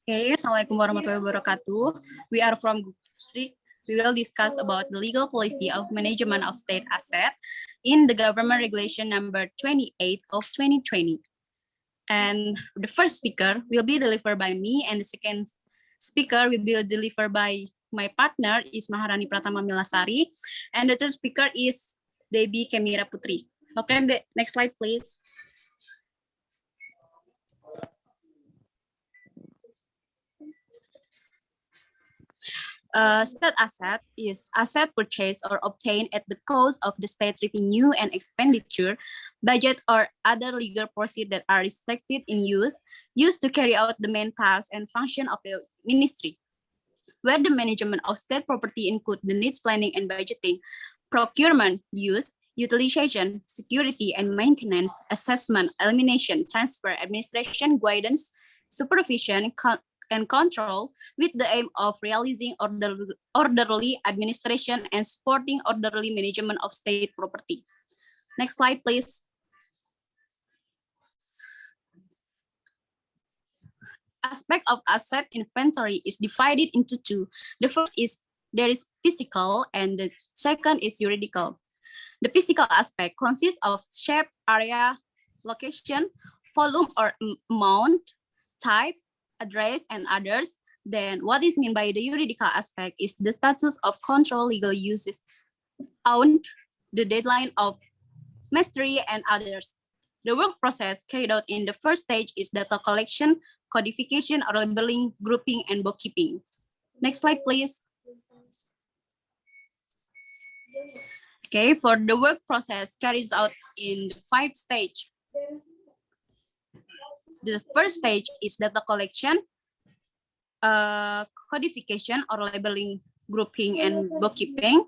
Okay, Assalamualaikum warahmatullahi wabarakatuh. We are from Group 6. We will discuss about the legal policy of management of state asset in the government regulation number 28 of 2020. And the first speaker will be delivered by me, and the second speaker will be delivered by my partner is Maharani Pratama Milasari, and the third speaker is Debbie Kemira Putri. Okay, next slide, please. State asset is asset purchased or obtained at the cost of the state revenue and expenditure, budget, or other legal proceeds that are restricted in used to carry out the main task and function of the ministry. Where the management of state property include the needs planning and budgeting, procurement, use, utilization, security and maintenance, assessment, elimination, transfer, administration, guidance, supervision, and control, with the aim of realizing orderly administration and supporting orderly management of state property. Next slide, please. Aspect of asset inventory is divided into two. The first is there is physical and the second is juridical. The physical aspect consists of shape, area, location, volume or amount, type, address, and others. Then what is meant by the juridical aspect is the status of control, legal uses, own, the deadline of mastery, and others. The work process carried out in the first stage is data collection, codification, or labeling, grouping, and bookkeeping. Next slide, please. Okay, for the work process carries out in 5 stages. The first stage is data collection, codification or labeling, grouping, and bookkeeping.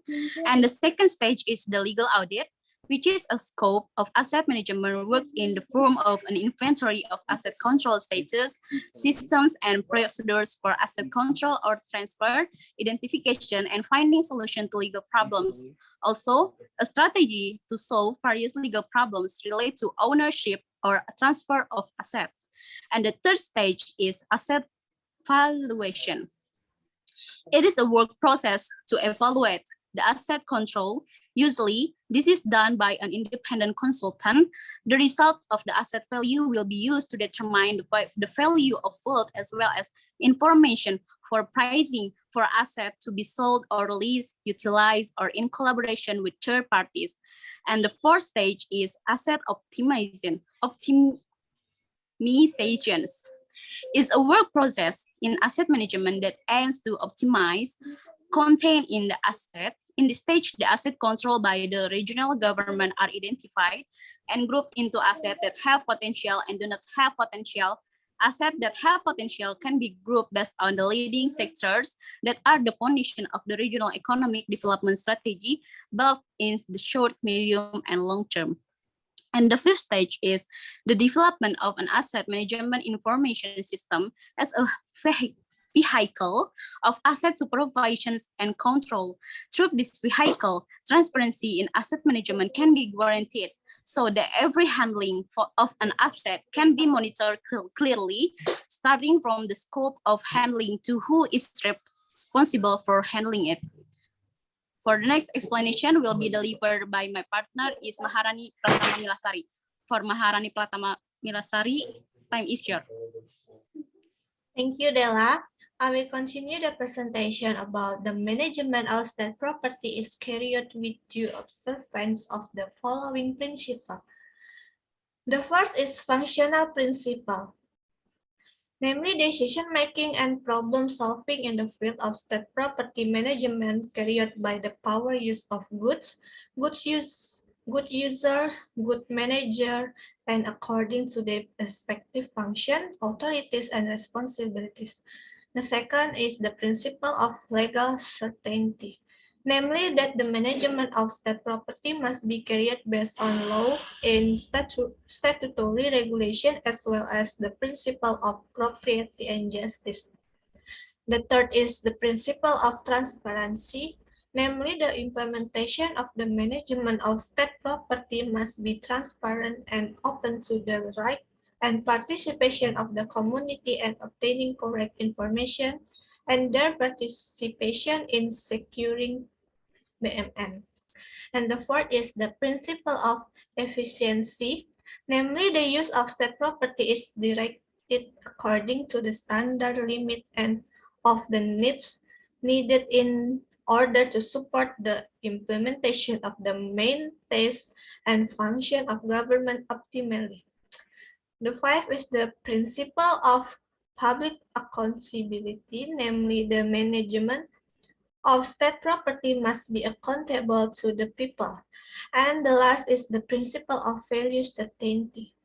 And the second stage is the legal audit, which is a scope of asset management work in the form of an inventory of asset control status, systems, and procedures for asset control or transfer, identification, and finding solution to legal problems. Also, a strategy to solve various legal problems related to ownership or transfer of assets. And the third stage is asset valuation. It is a work process to evaluate the asset control. Usually, this is done by an independent consultant. The result of the asset value will be used to determine the value of both, as well as information for pricing for asset to be sold or leased, utilized, or in collaboration with third parties. And the fourth stage is asset optimization. Is a work process in asset management that aims to optimize content in the asset. In this stage, the asset controlled by the regional government are identified and grouped into assets that have potential and do not have potential. Assets that have potential can be grouped based on the leading sectors that are the foundation of the regional economic development strategy, both in the short, medium, and long term. And the fifth stage is the development of an asset management information system as a vehicle of asset supervision and control. Through this vehicle, transparency in asset management can be guaranteed so that every handling of an asset can be monitored clearly, starting from the scope of handling to who is responsible for handling it. For the next explanation will be delivered by my partner is Maharani Pratama Milasari. For Maharani Pratama Milasari, time is yours. Thank you, Della. I will continue the presentation about the management of state property is carried with due observance of the following principle. The first is functional principle, namely decision-making and problem-solving in the field of state property management carried by the power use of goods, good user, good manager, and according to their respective function, authorities, and responsibilities. The second is the principle of legal certainty, namely that the management of state property must be carried based on law and statutory regulation, as well as the principle of propriety and justice. The third is the principle of transparency, Namely, the implementation of the management of state property must be transparent and open to the right and participation of the community and obtaining correct information and their participation in securing BMN. And the fourth is the principle of efficiency, namely the use of state property is directed according to the standard limit and of the needs needed in order to support the implementation of the main task and function of government optimally. The five is the principle of public accountability, namely the management of state property must be accountable to the people. And the last is the principle of value certainty.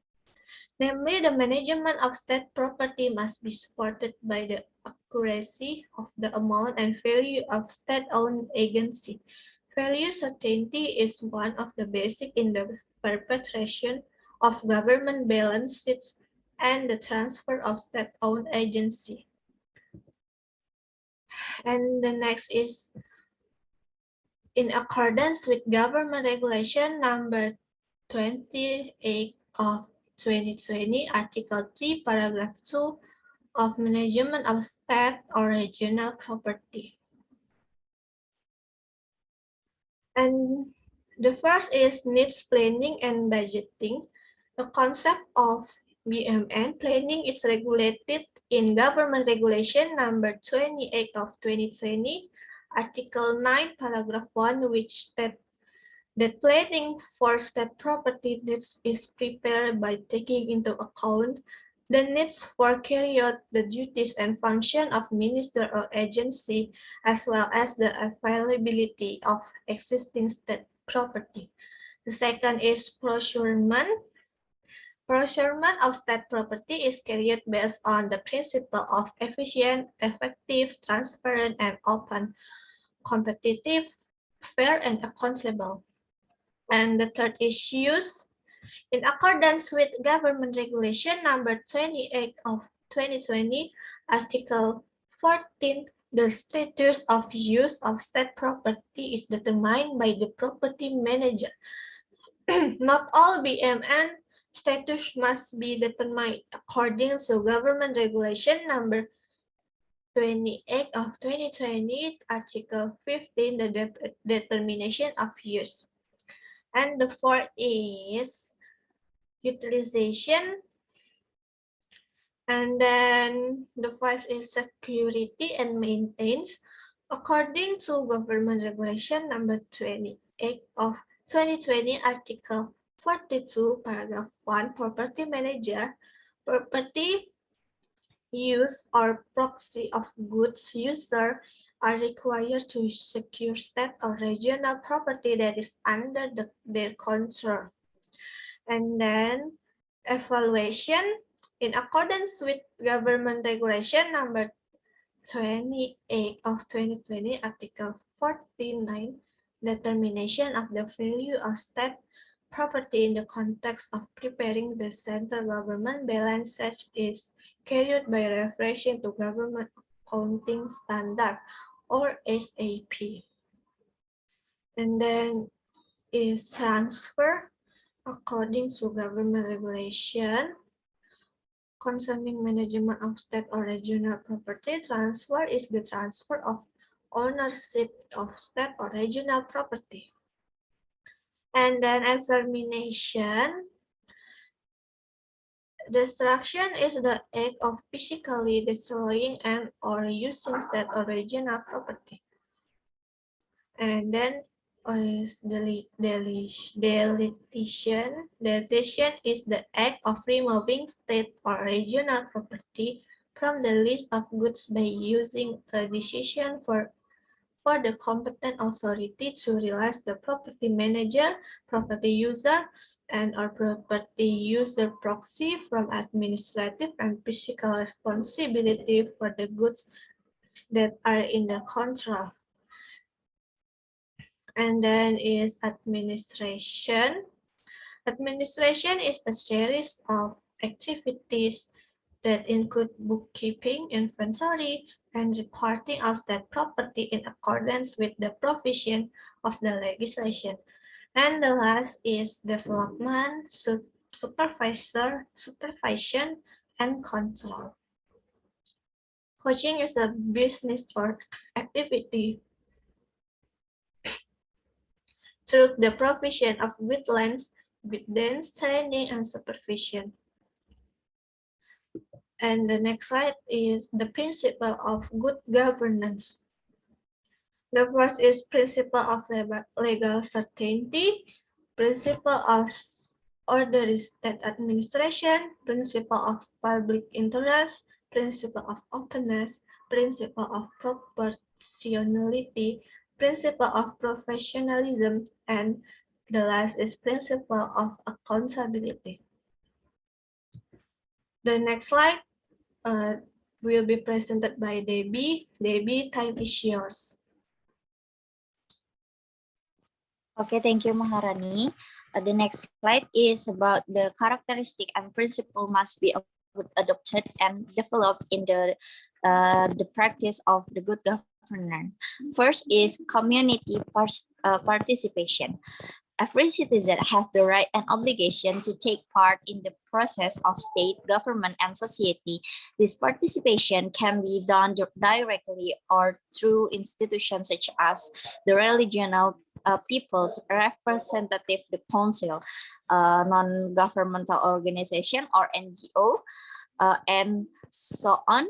Namely, the management of state property must be supported by the accuracy of the amount and value of state-owned agency. Value certainty is one of the basic in the perpetration of government balance sheets and the transfer of state-owned agency. And the next is in accordance with Government Regulation Number 28 of 2020, Article 3, Paragraph 2 of Management of State or Regional Property. And the first is needs planning and budgeting. The concept of BMN planning is regulated in Government Regulation Number 28 of 2020, Article 9, Paragraph 1, which states that planning for state property needs is prepared by taking into account the needs for carry out the duties and function of minister or agency, as well as the availability of existing state property. The second is procurement. Procurement of state property is carried based on the principle of efficient, effective, transparent, and open, competitive, fair, and accountable. And the third is use. In accordance with Government Regulation Number 28 of 2020, Article 14, the status of use of state property is determined by the property manager. Not all BMN status must be determined according to Government Regulation Number 28 of 2020, Article 15, the determination of use. And the fourth is utilization. And then the five is security and maintenance. According to Government Regulation Number 28 of 2020, Article 42, Paragraph 1, Property Manager, property use or proxy of goods user are required to secure state or regional property that is under their control. And then evaluation in accordance with Government Regulation Number 28 of 2020, Article 49, determination of the value of state property in the context of preparing the central government balance sheet is carried by reference to Government Accounting Standard or SAP. And then is transfer. According to government regulation concerning management of state or regional property, transfer is the transfer of ownership of state or regional property. And then extermination. Destruction is the act of physically destroying and or using state or regional property. And then is deletion. Deletion is the act of removing state or regional property from the list of goods by using a decision for the competent authority to release the property manager, property user, and or property user proxy from administrative and physical responsibility for the goods that are in their control. And then is administration. Administration is a series of activities that include bookkeeping, inventory, and reporting of state property in accordance with the provision of the legislation. And the last is development, supervision, and control. Coaching is a business or activity through the provision of guidance, training, and supervision. And the next slide is the principle of good governance. The first is principle of legal certainty, principle of orderly state administration, principle of public interest, principle of openness, principle of proportionality, principle of professionalism, and the last is principle of accountability. The next slide will be presented by Debbie. Debbie, time is yours. Okay, thank you, Maharani. The next slide is about the characteristic and principle must be adopted and developed in the practice of the good governance. First is community participation. Every citizen has the right and obligation to take part in the process of state, government, and society. This participation can be done directly or through institutions such as the regional people's representative, the council, non-governmental organization or NGO, and so on.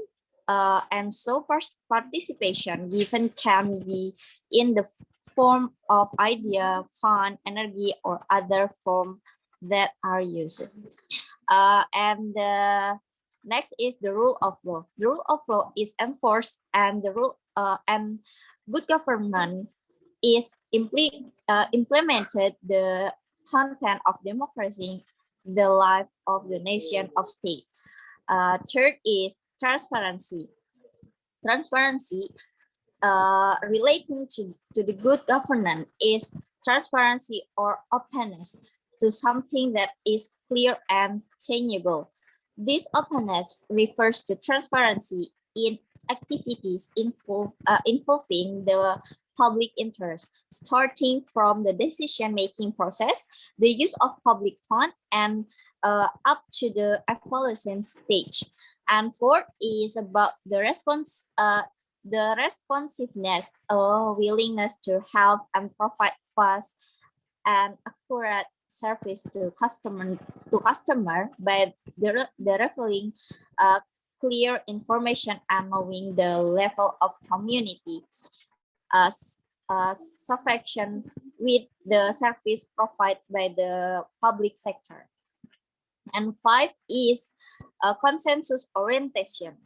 And so participation given can be in the form of idea, fund, energy, or other form that are used. And next is the rule of law. The rule of law is enforced, and the rule and good government is implemented the content of democracy, the life of the nation of state. Third is transparency. Transparency relating to the good governance is transparency or openness to something that is clear and tangible. This openness refers to transparency in activities involving the public interest, starting from the decision-making process, the use of public fund, and up to the evaluation stage. And fourth is about the responsiveness or willingness to help and provide fast and accurate service to customer by revealing clear information and knowing the level of community satisfaction with the service provided by the public sector. And five is consensus orientation.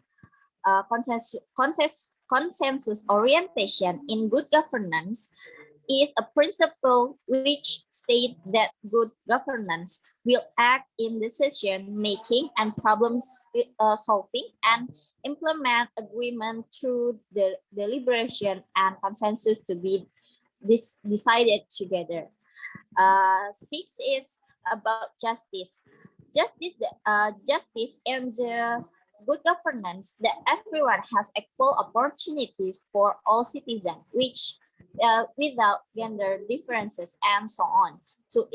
Consensus orientation in good governance is a principle which states that good governance will act in decision making and problem solving and implement agreement through the deliberation and consensus to be decided together. Six is about justice. Justice and good governance that everyone has equal opportunities for all citizens, which without gender differences and so on, to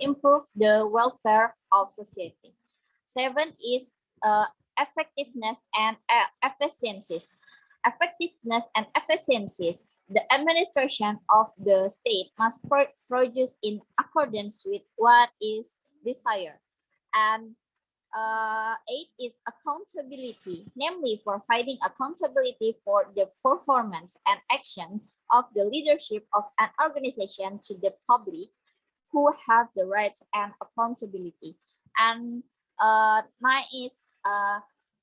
improve the welfare of society. Seven is effectiveness and efficiencies. Effectiveness and efficiencies. The administration of the state must produce in accordance with what is desired. And eight is accountability, namely providing accountability for the performance and action of the leadership of an organization to the public who have the rights and accountability. And nine is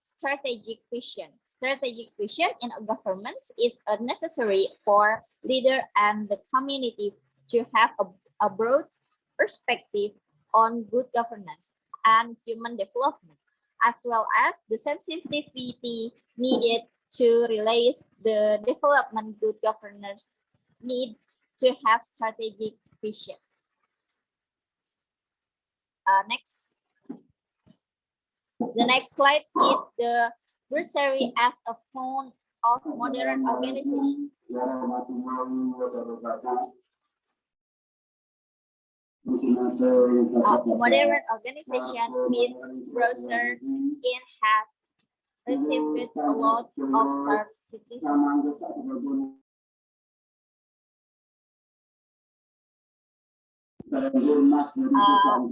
strategic vision. Strategic vision in a government is necessary for leader and the community to have a broad perspective on good governance and human development, as well as the sensitivity needed to realize the development good governance need to have strategic vision. Next. The next slide is the bursary as a form of modern organization. Modern organization means browser in has received a lot of services.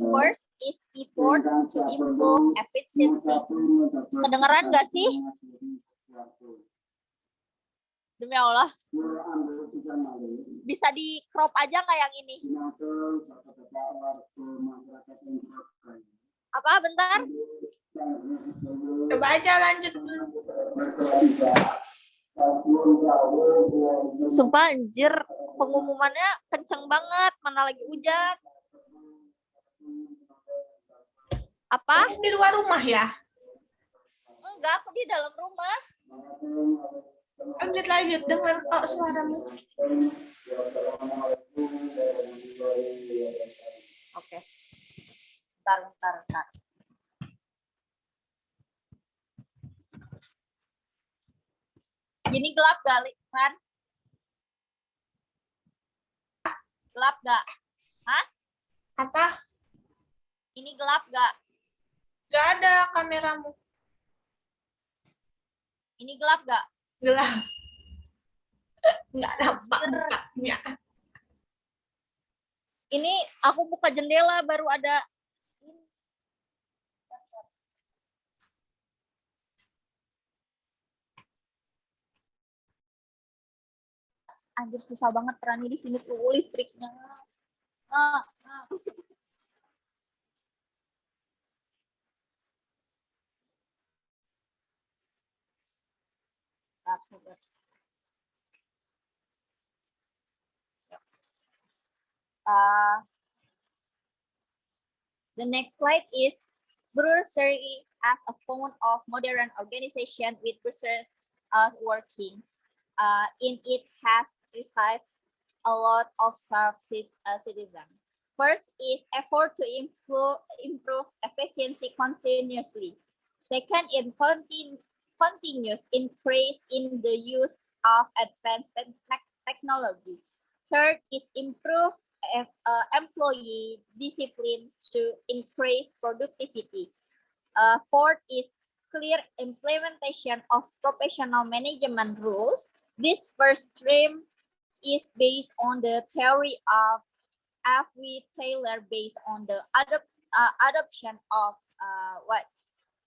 First is effort to improve efficiency. Kedengeran nggak sih? Demi Allah. Bisa di crop aja nggak yang ini? Apa? Bentar. Coba aja lanjut dulu. Sumpah anjir, pengumumannya kenceng banget, mana lagi hujan. Apa? Di luar rumah ya? Enggak, aku di dalam rumah. Lanjut, dengar kok suaramu. Oke. Bentar. Gini gelap gak, Ran? Gelap gak? Hah? Apa? Ini gelap gak? Gak ada kameramu. Ini gelap gak? Gelap. Nggak nampak mukanya. Ini aku buka jendela baru ada. Anjir susah banget Rani di sini tuh listriknya. The next slide is bursary as a form of modern organization with bursars working. In it has received a lot of citizens. First is effort to improve efficiency continuously. Second is continuous increase in the use of advanced technology. Third is improve employee discipline to increase productivity. Fourth is clear implementation of professional management rules. This first stream is based on the theory of F.W. Taylor based on the adoption of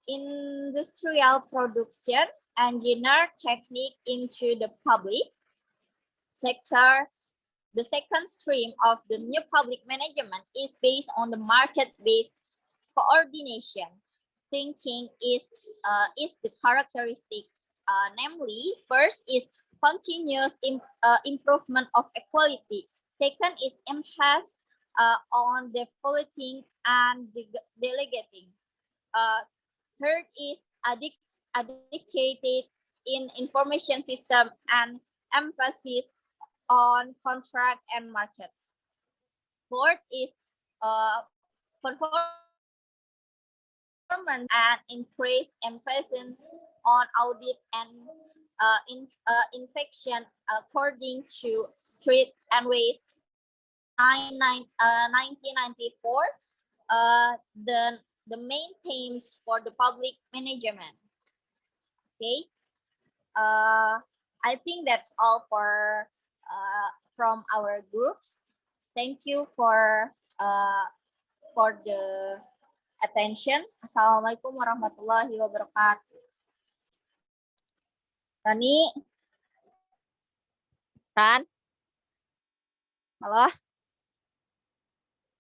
industrial production engineer technique into the public sector. The second stream of the new public management is based on the market-based coordination. Thinking is the characteristic, namely, first is continuous improvement of equality. Second is emphasis on developing and delegating. Third is dedicated in information system and emphasis on contract and markets. Fourth is performance and increased emphasis on audit and infection according to Street and Waste 1994. The main themes for the public management. Okay, I think that's all for from our groups. Thank you for the attention. Assalamualaikum warahmatullahi wabarakatuh. Rani? Ran? Halo?